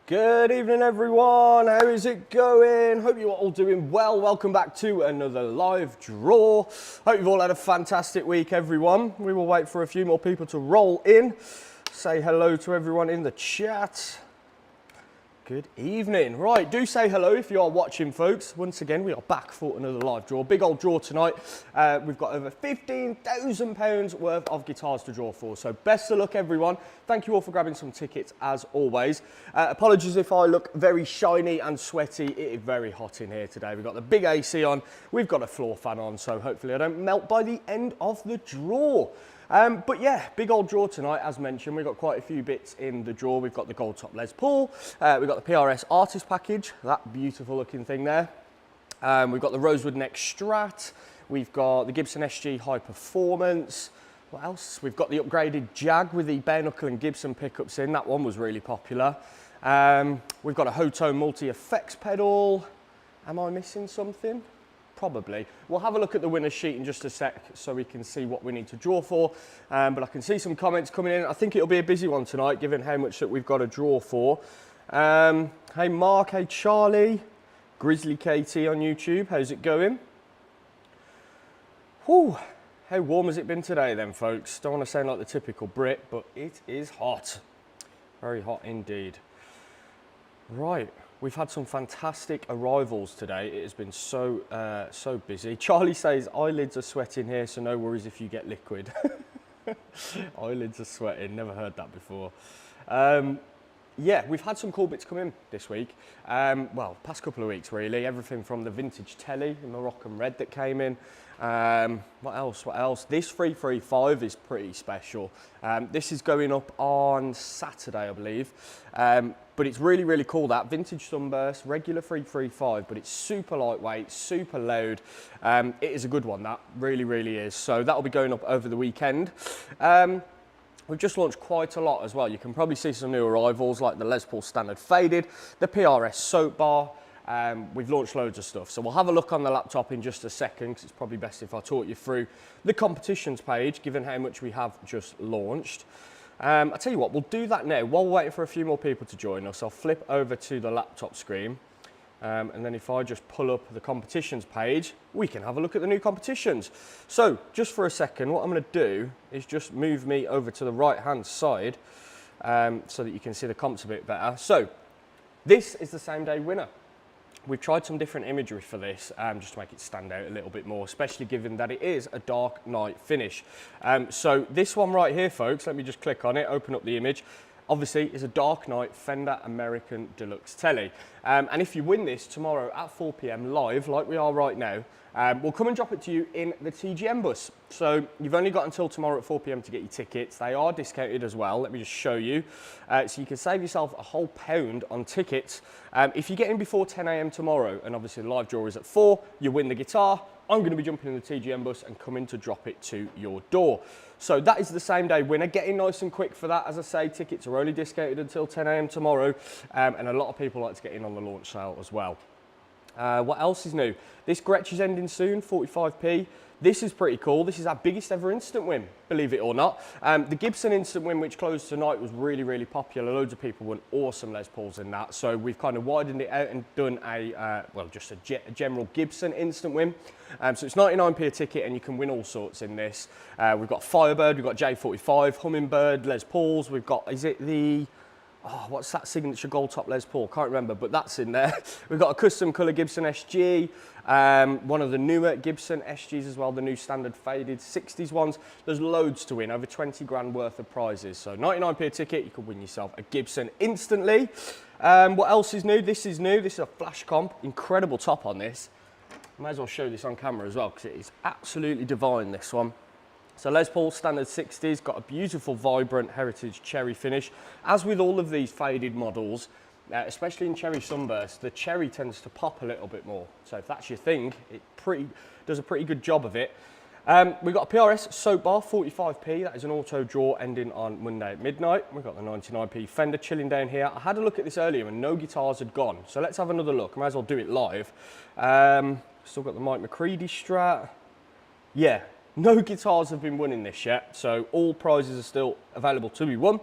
Good evening everyone, how is it going? Hope you're all doing well. Welcome back to another live draw. Hope you've all had a fantastic week everyone. We will wait for a few more people to roll in. Say hello to everyone in the chat. Good evening. Right, do say hello if you are watching, folks. Once again, we are back for another live draw. Big old draw tonight. We've got over £15,000 worth of guitars to draw for. So best of luck, everyone. Thank you all for grabbing some tickets, as always. Apologies if I look very shiny and sweaty. It is very hot in here today. We've got the big AC on. We've got a floor fan on, so hopefully I don't melt by the end of the draw. But yeah, big old draw tonight, as mentioned. We've got quite a few bits in the draw. We've got the gold top Les Paul. We've got the PRS Artist Package, that beautiful looking thing there. We've got the Rosewood Neck Strat. We've got the Gibson SG High Performance. What else? We've got the upgraded Jag with the bare knuckle and Gibson pickups in. That one was really popular. We've got a Hoto multi-effects pedal. Am I missing something? Probably. We'll have a look at the winner's sheet in just a sec so we can see what we need to draw for. But I can see some comments coming in. I think it'll be a busy one tonight, given how much that we've got to draw for. Hey Mark, hey Charlie, Grizzly KT on YouTube, how's it going? Whew, how warm has it been today then, folks? Don't want to sound like the typical Brit, but it is hot. Very hot indeed. Right. We've had some fantastic arrivals today. It has been so busy. Charlie says, eyelids are sweating here, so no worries if you get liquid. Eyelids are sweating, never heard that before. Yeah, we've had some cool bits come in this week. Well, past couple of weeks really. Everything from the vintage telly in Moroccan red that came in. What else? This 335 is pretty special. This is going up on Saturday, I believe. But it's really cool, that vintage Sunburst, regular 335, but it's super lightweight, super loud. It is a good one, that really is. So that'll be going up over the weekend. We've just launched quite a lot as well. You can probably see some new arrivals like the Les Paul Standard Faded, the PRS Soap Bar. We've launched loads of stuff. So we'll have a look on the laptop in just a second, because it's probably best if I talk you through the competitions page, given how much we have just launched. I'll tell you what, we'll do that now. While we're waiting for a few more people to join us, I'll flip over to the laptop screen. And then if I just pull up the competitions page, we can have a look at the new competitions. So just for a second, what I'm going to do is just move me over to the right-hand side so that you can see the comps a bit better. So this is the same day winner. We've tried some different imagery for this just to make it stand out a little bit more, especially given that it is a dark night finish. So this one right here, folks, let me just click on it, open up the image. Obviously, is a Dark Knight Fender American Deluxe Telly. And if you win this tomorrow at 4 PM live, like we are right now, we'll come and drop it to you in the TGM bus. So you've only got until tomorrow at 4 PM to get your tickets. They are discounted as well. Let me just show you. So you can save yourself a whole £1 on tickets. If you get in before 10 AM tomorrow, and obviously the live draw is at 4, you win the guitar. I'm going to be jumping in the TGM bus and coming to drop it to your door. So that is the same day winner. Get in nice and quick for that. As I say, tickets are only discounted until 10 AM tomorrow, and a lot of people like to get in on the launch sale as well. What else is new? This Gretsch is ending soon, 45p. This is pretty cool. This is our biggest ever instant win, believe it or not. The Gibson instant win, which closed tonight, was really popular. Loads of people won awesome Les Pauls in that. So we've kind of widened it out and done a, well, just a general Gibson instant win. So it's 99p a ticket and you can win all sorts in this. We've got Firebird, we've got J45, Hummingbird, Les Pauls. We've got, is it the... Oh, what's that signature gold top Les Paul? Can't remember, but that's in there. We've got a custom colour Gibson SG, one of the newer Gibson SGs as well, the new standard faded 60s ones. There's loads to win, over 20 grand worth of prizes. So 99p a ticket, you could win yourself a Gibson instantly. What else is new? This is new. This is a flash comp. Incredible top on this. Might as well show this on camera as well, because it is absolutely divine, this one. So Les Paul Standard 60s, got a beautiful, vibrant heritage cherry finish. As with all of these faded models, especially in Cherry Sunburst, the cherry tends to pop a little bit more. So if that's your thing, it does a pretty good job of it. We've got a PRS Soap Bar, 45p. That is an auto draw ending on Monday at midnight. We've got the 99p Fender chilling down here. I had a look at this earlier and no guitars had gone. So let's have another look. I might as well do it live. Still got the Mike McCready Strat. Yeah. No guitars have been won in this yet, so all prizes are still available to be won.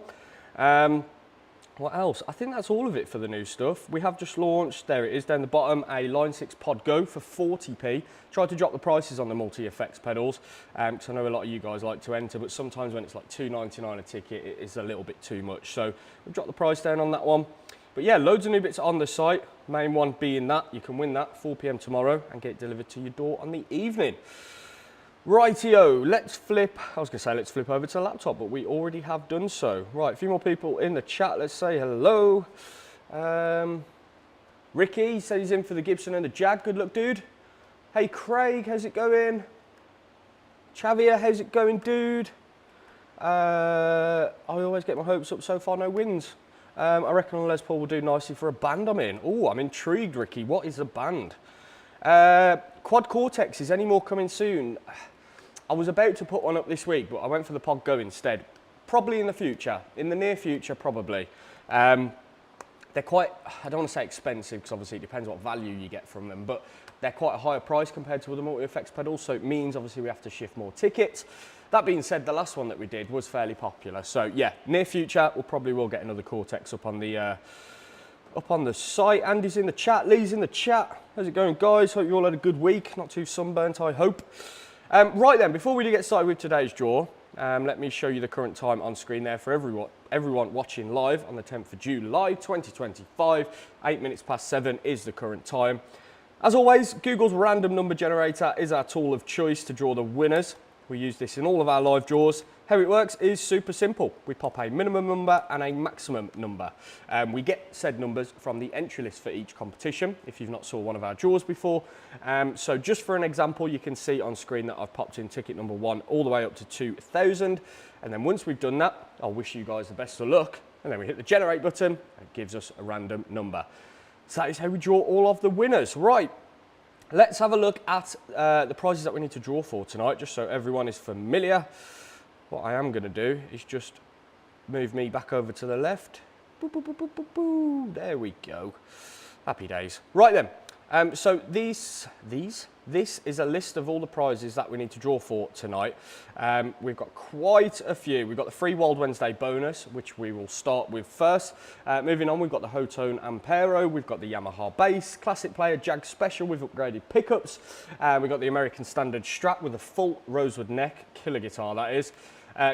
What else? I think that's all of it for the new stuff. We have just launched, there it is down the bottom, a Line 6 Pod Go for 40p. Tried to drop the prices on the multi-effects pedals, because I know a lot of you guys like to enter, but sometimes when it's like $2.99 a ticket, it is a little bit too much. So we've dropped the price down on that one. But yeah, loads of new bits on the site. Main one being that you can win that 4 p.m. tomorrow and get it delivered to your door on the evening. Rightio, let's flip over to the laptop, but we already have done so. Right, a few more people in the chat. Let's say hello. Ricky said he's in for the Gibson and the Jag. Good luck, dude. Hey, Craig, how's it going? Xavier, how's it going, dude? I always get my hopes up. So far, no wins. I reckon a Les Paul will do nicely for a band I'm in. Oh, I'm intrigued, Ricky. What is a band? Quad Cortex, is any more coming soon? I was about to put one up this week, but I went for the Pod Go instead. Probably in the future, in the near future, probably. They're quite, I don't want to say expensive, because obviously it depends what value you get from them, but they're quite a higher price compared to other multi-effects pedals, so it means obviously we have to shift more tickets. That being said, the last one that we did was fairly popular, so yeah, near future, we will get another Cortex up on the site. Andy's in the chat, Lee's in the chat. How's it going, guys? Hope you all had a good week, not too sunburnt, I hope. Right then, before we get started with today's draw, let me show you the current time on screen there for everyone watching live on the 10th of July 2025. 8 minutes past 7 is the current time. As always, Google's random number generator is our tool of choice to draw the winners. We use this in all of our live draws. How it works is super simple. We pop a minimum number and a maximum number. We get said numbers from the entry list for each competition, if you've not saw one of our draws before. So just for an example, you can see on screen that I've popped in ticket number 1 all the way up to 2,000. And then once we've done that, I'll wish you guys the best of luck. And then we hit the generate button, it gives us a random number. So that is how we draw all of the winners. Right. Let's have a look at the prizes that we need to draw for tonight, just so everyone is familiar. What I am going to do is just move me back over to the left. Boo, boo, boo, boo, boo, boo. There we go. Happy days. Right then, so this is a list of all the prizes that we need to draw for tonight. We've got quite a few. We've got the free Wild Wednesday bonus, which we will start with first. Moving on, we've got the Hotone Ampero, we've got the Yamaha bass, classic player Jag Special with upgraded pickups. We've got the American Standard Strat with a full rosewood neck, killer guitar that is.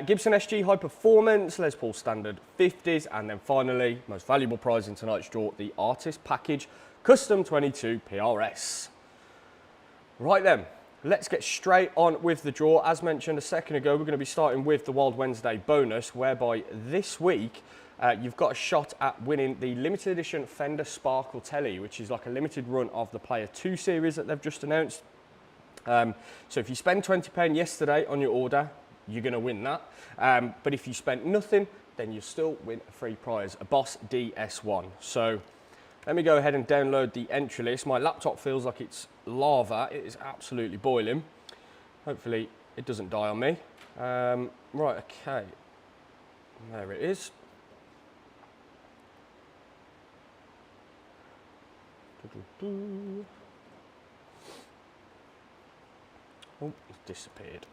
Gibson SG High Performance, Les Paul Standard 50s, and then finally, most valuable prize in tonight's draw, the Artist Package Custom 22 PRS. Right then, let's get straight on with the draw. As mentioned a second ago, we're going to be starting with the Wild Wednesday bonus, whereby this week you've got a shot at winning the limited edition Fender Sparkle Telly, which is like a limited run of the Player 2 series that they've just announced. So if you spend £20 yesterday on your order, you're going to win that. But if you spent nothing, then you still win a free prize, a Boss DS1. So let me go ahead and download the entry list. My laptop feels like it's lava. It is absolutely boiling. Hopefully it doesn't die on me. Right, okay. There it is. Oh, it's disappeared.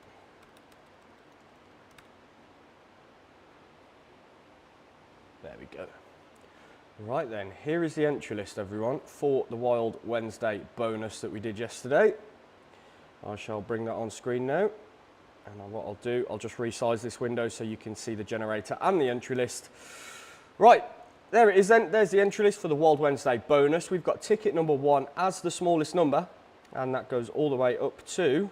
There we go. Right then, here is the entry list, everyone, for the Wild Wednesday bonus that we did yesterday. I shall bring that on screen now. And what I'll do, I'll just resize this window so you can see the generator and the entry list. Right, there it is then. There's the entry list for the Wild Wednesday bonus. We've got ticket number 1 as the smallest number, and that goes all the way up to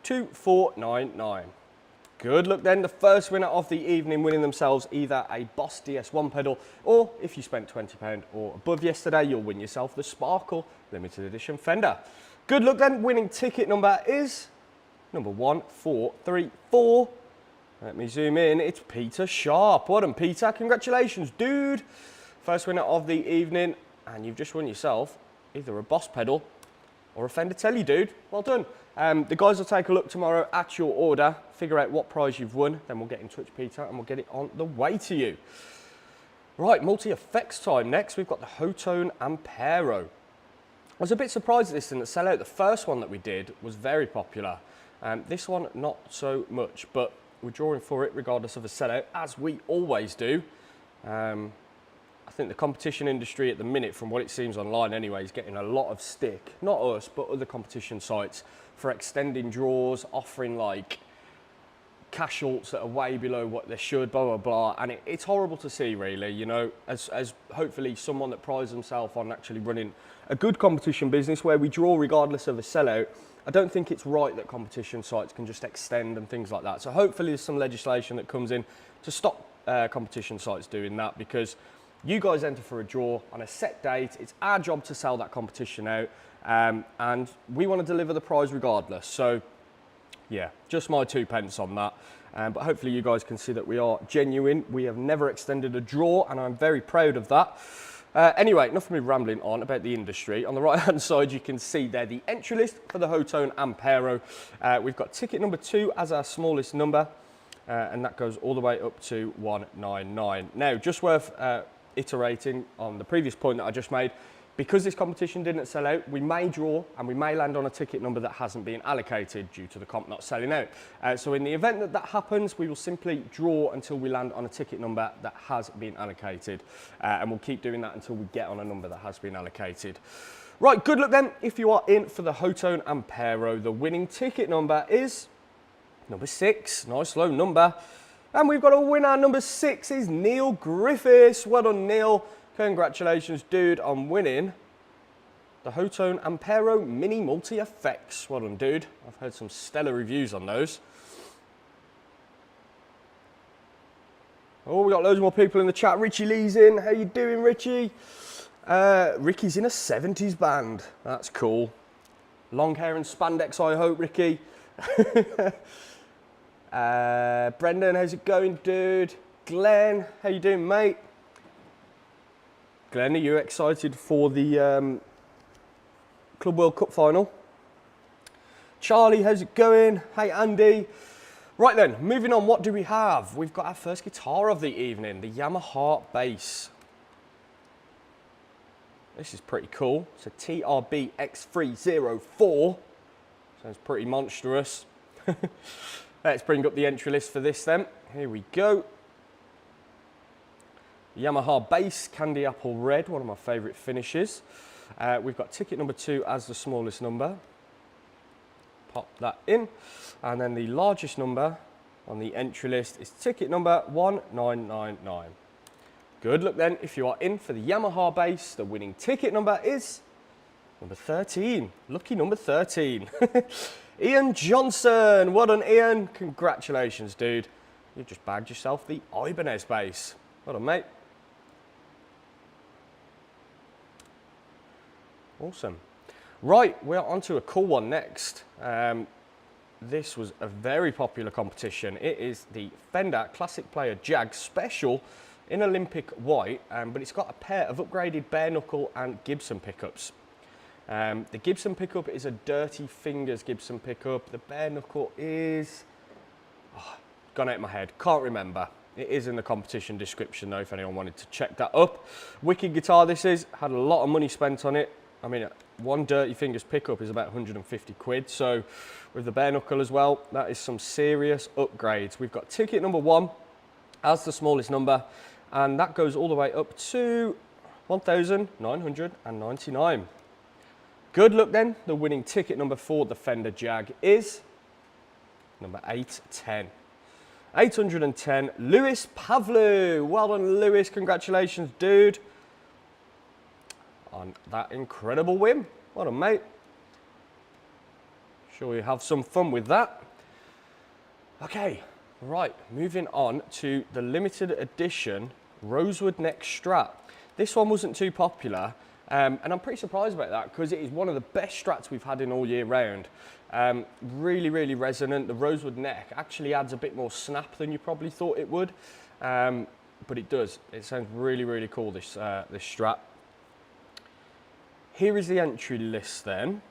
2499. Good luck then, the first winner of the evening winning themselves either a Boss DS1 pedal, or if you spent £20 or above yesterday, you'll win yourself the Sparkle limited edition Fender. Good luck then, winning ticket number is number 1434. Let me zoom in, it's Peter Sharp. Well done, Peter, congratulations, dude. First winner of the evening, and you've just won yourself either a Boss pedal or a Fender Telly, dude. Well done. The guys will take a look tomorrow at your order, figure out what prize you've won, then we'll get in touch, Peter, and we'll get it on the way to you. Right, multi-effects time. Next, we've got the Hotone Ampero. I was a bit surprised at this didn't sell out. The first one that we did was very popular. This one, not so much, but We're drawing for it regardless of a sellout, as we always do. I think the competition industry at the minute, from what it seems online anyway, is getting a lot of stick. Not us, but other competition sites for extending draws, offering like cash alts that are way below what they should, blah, blah, blah. And it's horrible to see, really, you know, as hopefully someone that prides himself on actually running a good competition business where we draw regardless of a sellout. I don't think it's right that competition sites can just extend and things like that. So hopefully there's some legislation that comes in to stop competition sites doing that, because you guys enter for a draw on a set date. It's our job to sell that competition out, and we want to deliver the prize regardless. So yeah, just my 2 pence on that. But hopefully you guys can see that we are genuine. We have never extended a draw, and I'm very proud of that. Anyway, enough of me rambling on about the industry. On the right-hand side, you can see there the entry list for the Hotone Ampero. We've got ticket number 2 as our smallest number, and that goes all the way up to 199. Now, just worth iterating on the previous point that I just made. Because this competition didn't sell out, we may draw and we may land on a ticket number that hasn't been allocated due to the comp not selling out. So in the event that that happens, we will simply draw until we land on a ticket number that has been allocated. And we'll keep doing that until we get on a number that has been allocated. Right, good luck then if you are in for the Hotone Ampero. The winning ticket number is number 6, nice low number. And we've got a winner. Number 6 is Neil Griffiths. Well done, Neil. Congratulations, dude, on winning the Hotone Ampero Mini Multi FX. Well done, dude. I've heard some stellar reviews on those. Oh, we got loads more people in the chat. Richie Lee's in. How you doing, Richie? Ricky's in a 70s band. That's cool. Long hair and spandex, I hope, Ricky. Brendan, how's it going, dude? Glenn, how you doing, mate? Glenn, are you excited for the Club World Cup final? Charlie, how's it going? Hey, Andy. Right then, moving on, what do we have? We've got our first guitar of the evening, the Yamaha Bass. This is pretty cool. It's a TRB X304. Sounds pretty monstrous. Let's bring up the entry list for this then. Here we go. Yamaha Bass, Candy Apple Red, one of my favourite finishes. We've got ticket number 2 as the smallest number. Pop that in. And then the largest number on the entry list is ticket number 1999. Good luck then if you are in for the Yamaha Bass. The winning ticket number is number 13. Lucky number 13. Ian Johnson. Well done, Ian. Congratulations, dude. You just bagged yourself the Ibanez Bass. Well done, mate. Awesome. Right, we're on to a cool one next. This was a very popular competition. It is the Fender Classic Player Jag Special in Olympic White, but it's got a pair of upgraded bare knuckle and Gibson pickups. The Gibson pickup is a Dirty Fingers Gibson pickup. The bare knuckle is, gone out of my head, can't remember. It is in the competition description though, if anyone wanted to check that up. Wicked guitar this is, had a lot of money spent on it. I mean, one Dirty Fingers pickup is about 150 quid. So with the bare knuckle as well, that is some serious upgrades. We've got ticket number 1 as the smallest number, and that goes all the way up to 1,999. Good luck then. The winning ticket number for the Fender Jag is number 810. 810, Lewis Pavlou. Well done, Lewis. Congratulations, dude, on that incredible win. Well done, mate. Sure you have some fun with that. Okay, right, moving on to the limited edition Rosewood Neck Strat. This one wasn't too popular, and I'm pretty surprised about that because it is one of the best strats we've had in all year round. Really, really resonant. The Rosewood neck actually adds a bit more snap than you probably thought it would, but it does. It sounds really, really cool, this Strat. Here is the entry list then.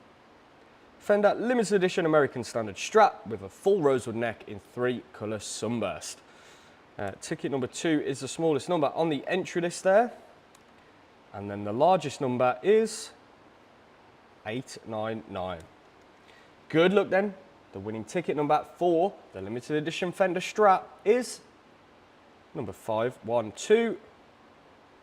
Fender Limited Edition American Standard Strat with a full Rosewood neck in 3 colour sunburst. Ticket number 2 is the smallest number on the entry list there. And then the largest number is 899. Good luck then The winning ticket number for the limited edition Fender Strat is number 512.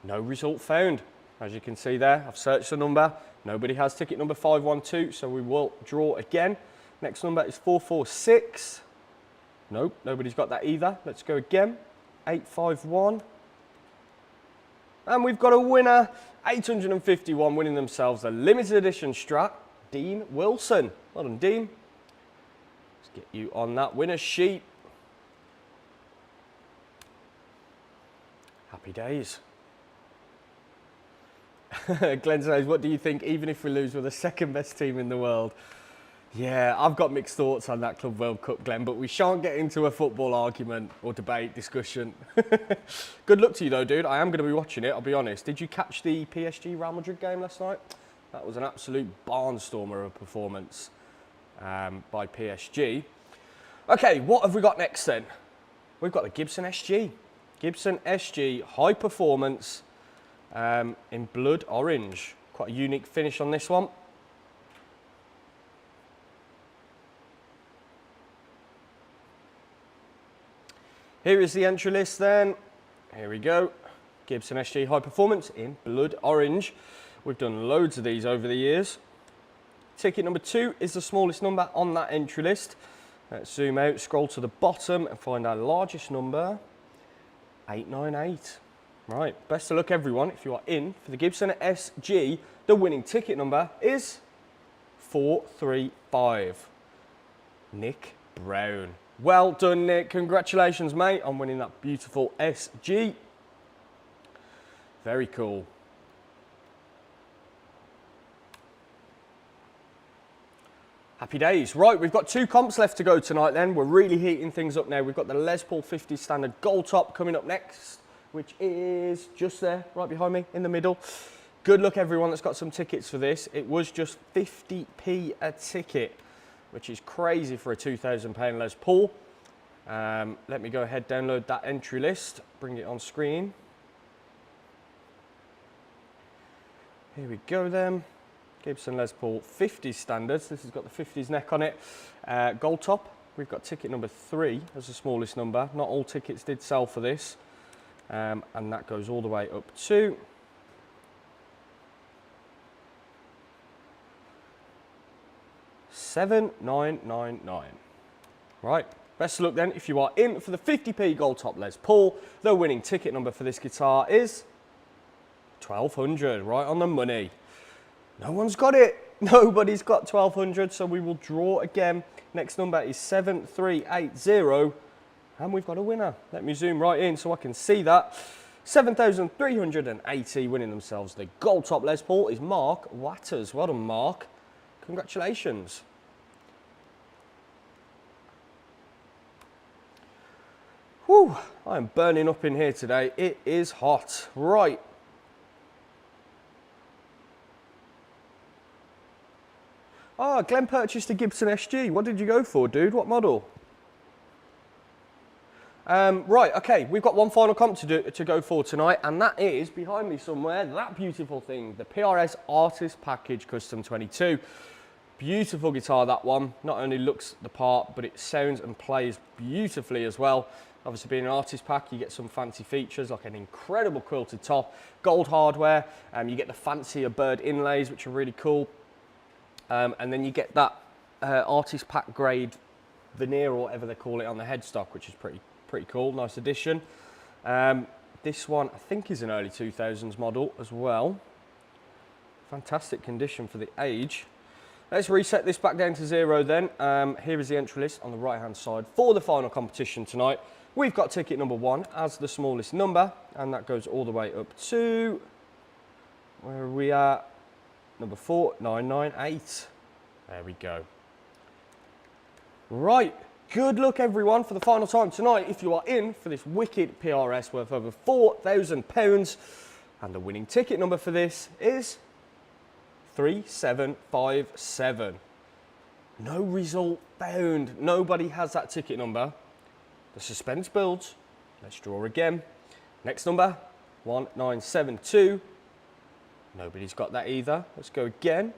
No result found. As you can see there, I've searched the number. Nobody has ticket number 512, so we will draw again. Next number is 446. Nope, nobody's got that either. Let's go again. 851. And we've got a winner, 851, winning themselves a limited edition Strat, Dean Wilson. Well done, Dean. Let's get you on that winner's sheet. Happy days. Glenn says, what do you think, even if we lose, we're the second best team in the world? Yeah, I've got mixed thoughts on that Club World Cup, Glenn, but we shan't get into a football argument or debate, discussion. Good luck to you though, dude. I am going to be watching it, I'll be honest. Did you catch the PSG Real Madrid game last night? That was an absolute barnstormer of a performance by PSG. Okay, what have we got next then? We've got the Gibson SG. Gibson SG High Performance in blood orange. Quite a unique finish on this one. Here is the entry list then. Here we go. Gibson SG High Performance in blood orange. We've done loads of these over the years. Ticket number 2 is the smallest number on that entry list. Let's zoom out, scroll to the bottom and find our largest number, 898. Right, best of luck everyone. If you are in for the Gibson SG, the winning ticket number is 435. Nick Brown. Well done, Nick. Congratulations, mate, on winning that beautiful SG. Very cool. Happy days. Right, we've got 2 comps left to go tonight then. We're really heating things up now. We've got the Les Paul 50 Standard Gold Top coming up next, which is just there, right behind me, in the middle. Good luck everyone that's got some tickets for this. It was just 50p a ticket, which is crazy for a £2,000 Les Paul. Let me go ahead, download that entry list, bring it on screen. Here we go then. Gibson Les Paul 50 standards. This has got the 50s neck on it. Gold top. We've got ticket number 3 as the smallest number. Not all tickets did sell for this. And that goes all the way up to $7,999. Right, best of luck then. If you are in for the 50p Gold Top Les Paul, the winning ticket number for this guitar is 1200, right on the money. No one's got it. Nobody's got 1200, so we will draw again. Next number is 7380, and we've got a winner. Let me zoom right in so I can see that. 7,380 winning themselves the Gold Top Les Paul is Mark Watters. Well done, Mark. Congratulations. Whew, I am burning up in here today. It is hot. Right. Ah, Glenn purchased a Gibson SG. What did you go for, dude? What model? Right, okay, we've got one final comp to go for tonight, and that is behind me somewhere, that beautiful thing, the PRS Artist Package Custom 22. Beautiful guitar, that one. Not only looks the part, but it sounds and plays beautifully as well. Obviously, being an artist pack, you get some fancy features like an incredible quilted top, gold hardware, you get the fancier bird inlays, which are really cool. And then you get that artist pack grade veneer or whatever they call it on the headstock, which is pretty cool. Nice addition. This one I think is an early 2000s model as well. Fantastic condition for the age. Let's reset this back down to 0 then. Here is the entry list on the right hand side for the final competition tonight. We've got ticket number 1 as the smallest number, and that goes all the way up to where we are. Number 4998. There we go. Right, good luck everyone for the final time tonight if you are in for this wicked PRS worth over £4,000. And the winning ticket number for this is 3757. No result found. Nobody has that ticket number. The suspense builds. Let's draw again. Next number, 1972. Nobody's got that either. Let's go again.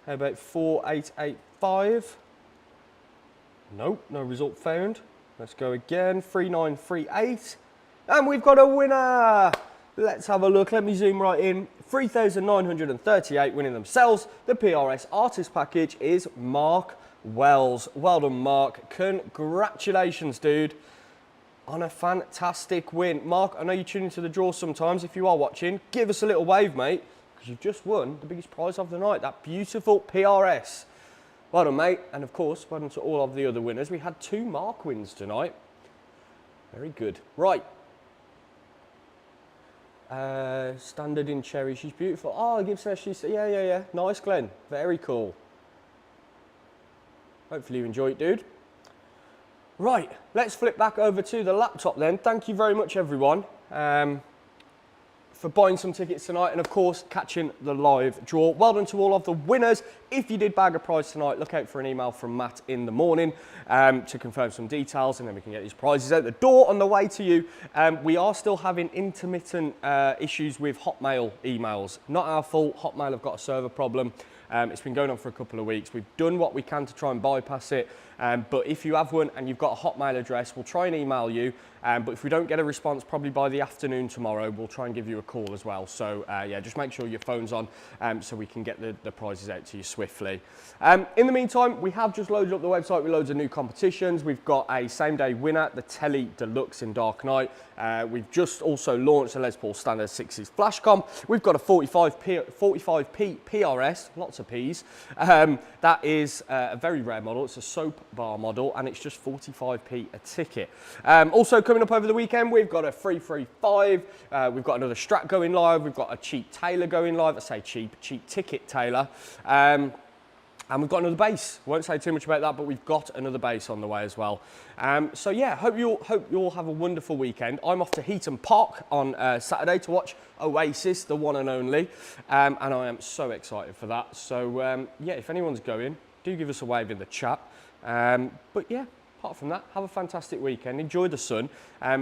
How about 4885? Nope, no result found. Let's go again, 3938. And we've got a winner. Let's have a look. Let me zoom right in. 3,938 winning themselves. The PRS artist package is Mark Wells. Well done, Mark. Congratulations, dude, on a fantastic win. Mark, I know you tune into the draw sometimes. If you are watching, give us a little wave, mate, because you've just won the biggest prize of the night, that beautiful PRS. Well done, mate. And of course, well done to all of the other winners. We had 2 Mark wins tonight. Very good. Right. Standard in Cherry, she's beautiful. Oh, Gibson, she's, yeah. Nice, Glenn. Very cool. Hopefully you enjoy it, dude. Right, let's flip back over to the laptop then. Thank you very much, everyone, for buying some tickets tonight and, of course, catching the live draw. Well done to all of the winners. If you did bag a prize tonight, look out for an email from Matt in the morning to confirm some details, and then we can get these prizes out the door on the way to you. We are still having intermittent issues with Hotmail emails. Not our fault. Hotmail have got a server problem. It's been going on for a couple of weeks. We've done what we can to try and bypass it. But if you have one and you've got a Hotmail address, we'll try and email you. But if we don't get a response, probably by the afternoon tomorrow, we'll try and give you a call as well. So yeah, just make sure your phone's on so we can get the prizes out to you swiftly. In the meantime, we have just loaded up the website with loads of new competitions. We've got a same day winner, the Telly Deluxe in Dark Knight. We've just also launched a Les Paul Standard 6s Flashcom. We've got a 45p PRS, lots of P's. That is a very rare model. It's a soap bar model, and it's just 45p a ticket. Also coming up over the weekend, we've got a 335. We've got another Strat going live. We've got a cheap Taylor going live. I say cheap ticket Taylor. And we've got another base. Won't say too much about that, but we've got another base on the way as well. So yeah, hope you all have a wonderful weekend. I'm off to Heaton Park on Saturday to watch Oasis, the one and only, and I am so excited for that. So yeah, if anyone's going, do give us a wave in the chat. But yeah, apart from that, have a fantastic weekend. Enjoy the sun.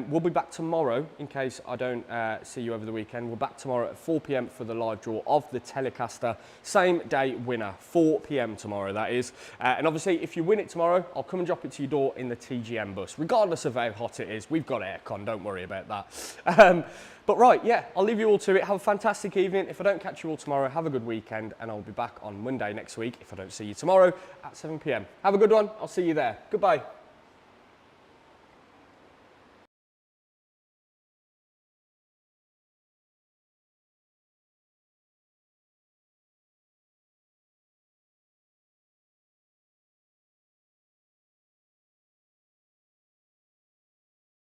We'll be back tomorrow in case I don't see you over the weekend. We're back tomorrow at 4 p.m. for the live draw of the Telecaster same day winner. 4 p.m. tomorrow, that is. And obviously, if you win it tomorrow, I'll come and drop it to your door in the TGM bus, regardless of how hot it is. We've got aircon, don't worry about that. But right, yeah, I'll leave you all to it. Have a fantastic evening. If I don't catch you all tomorrow, have a good weekend, and I'll be back on Monday next week if I don't see you tomorrow at 7 p.m. Have a good one. I'll see you there. Goodbye.